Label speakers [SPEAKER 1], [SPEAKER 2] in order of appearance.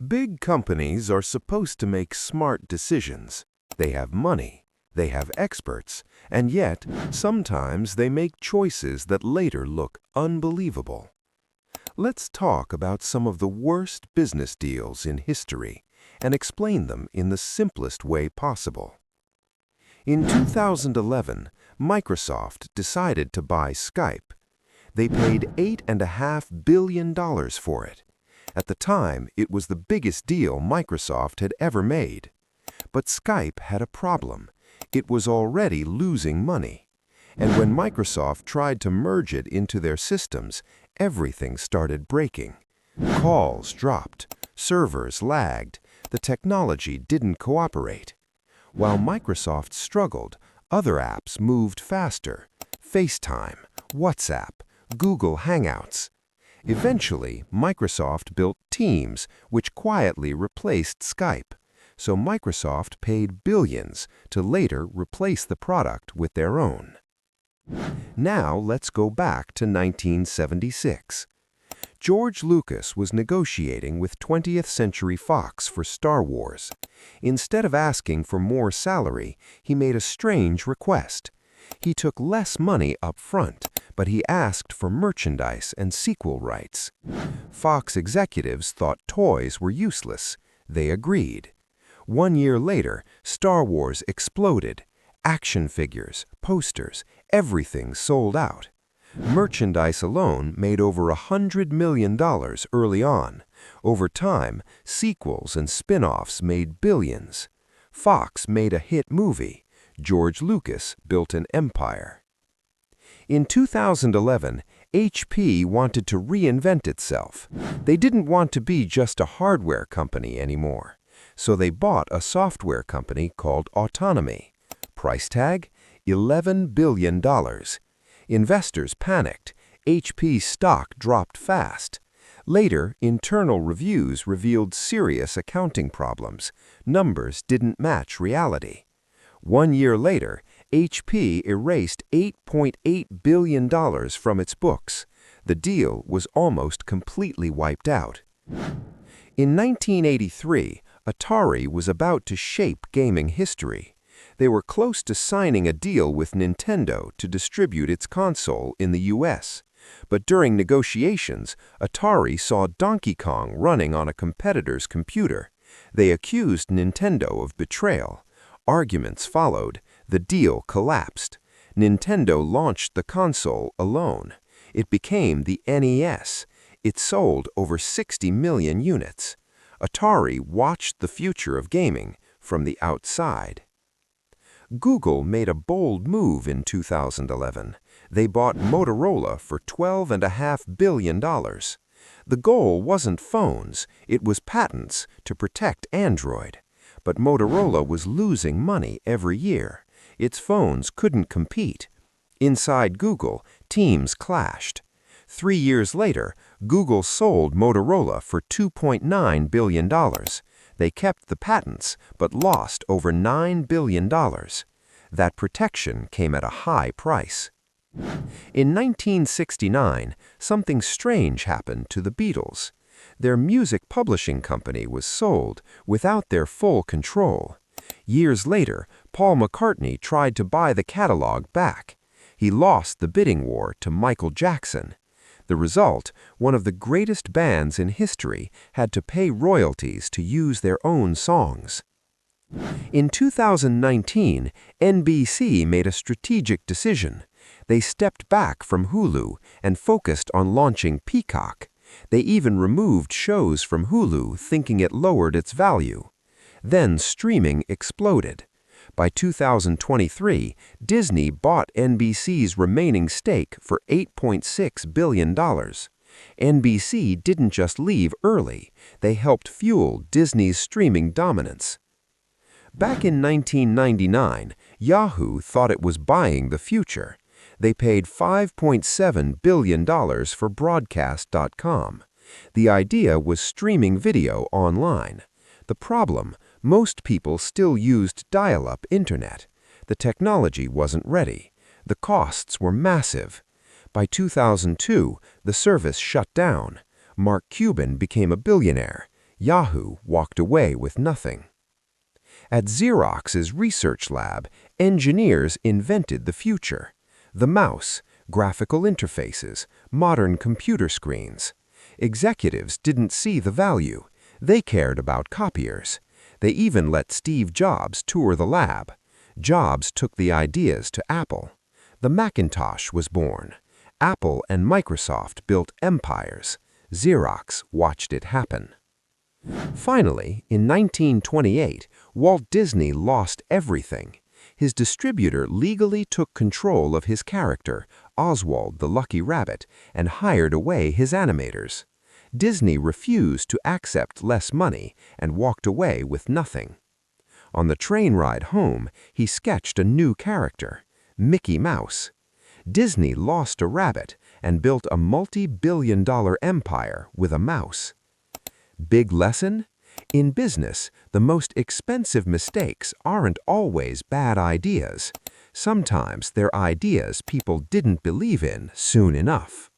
[SPEAKER 1] Big companies are supposed to make smart decisions. They have money, they have experts, and yet sometimes they make choices that later look unbelievable. Let's talk about some of the worst business deals in history and explain them in the simplest way possible. In 2011, Microsoft decided to buy Skype. They paid $8.5 billion for it. At the time, it was the biggest deal Microsoft had ever made. But Skype had a problem. It was already losing money. And when Microsoft tried to merge it into their systems, everything started breaking. Calls dropped, servers lagged, the technology didn't cooperate. While Microsoft struggled, other apps moved faster. FaceTime, WhatsApp, Google Hangouts. Eventually, Microsoft built Teams, which quietly replaced Skype. So Microsoft paid billions to later replace the product with their own. Now let's go back to 1976. George Lucas was negotiating with 20th Century Fox for Star Wars. Instead of asking for more salary, he made a strange request. He took less money up front, but he asked for merchandise and sequel rights. Fox executives thought toys were useless. They agreed. 1 year later, Star Wars exploded. Action figures, posters, everything sold out. Merchandise alone made over $100 million early on. Over time, sequels and spin-offs made billions. Fox made a hit movie. George Lucas built an empire. In 2011, HP wanted to reinvent itself. They didn't want to be just a hardware company anymore. So they bought a software company called Autonomy. Price tag? $11 billion. Investors panicked. HP stock dropped fast. Later, internal reviews revealed serious accounting problems. Numbers didn't match reality. 1 year later, HP erased $8.8 billion from its books. The deal was almost completely wiped out. In 1983, Atari was about to shape gaming history. They were close to signing a deal with Nintendo to distribute its console in the US. But during negotiations, Atari saw Donkey Kong running on a competitor's computer. They accused Nintendo of betrayal. Arguments followed. The deal collapsed. Nintendo launched the console alone. It became the NES. It sold over 60 million units. Atari watched the future of gaming from the outside. Google made a bold move in 2011. They bought Motorola for $12.5 billion. The goal wasn't phones, it was patents to protect Android. But Motorola was losing money every year. Its phones couldn't compete. Inside Google, teams clashed. 3 years later, Google sold Motorola for $2.9 billion. They kept the patents, but lost over $9 billion. That protection came at a high price. In 1969, something strange happened to the Beatles. Their music publishing company was sold without their full control. Years later, Paul McCartney tried to buy the catalog back. He lost the bidding war to Michael Jackson. The result, one of the greatest bands in history had to pay royalties to use their own songs. In 2019, NBC made a strategic decision. They stepped back from Hulu and focused on launching Peacock. They even removed shows from Hulu, thinking it lowered its value. Then streaming exploded. By 2023, Disney bought NBC's remaining stake for $8.6 billion. NBC didn't just leave early, they helped fuel Disney's streaming dominance. Back in 1999, Yahoo thought it was buying the future. They paid $5.7 billion for Broadcast.com. The idea was streaming video online. The problem, most people still used dial-up internet. The technology wasn't ready. The costs were massive. By 2002, the service shut down. Mark Cuban became a billionaire. Yahoo walked away with nothing. At Xerox's research lab, engineers invented the future. The mouse, graphical interfaces, modern computer screens. Executives didn't see the value. They cared about copiers. They even let Steve Jobs tour the lab. Jobs took the ideas to Apple. The Macintosh was born. Apple and Microsoft built empires. Xerox watched it happen. Finally, in 1928, Walt Disney lost everything. His distributor legally took control of his character, Oswald the Lucky Rabbit, and hired away his animators. Disney refused to accept less money and walked away with nothing. On the train ride home, he sketched a new character, Mickey Mouse. Disney lost a rabbit and built a multi-billion-dollar empire with a mouse. Big lesson? In business, the most expensive mistakes aren't always bad ideas. Sometimes they're ideas people didn't believe in soon enough.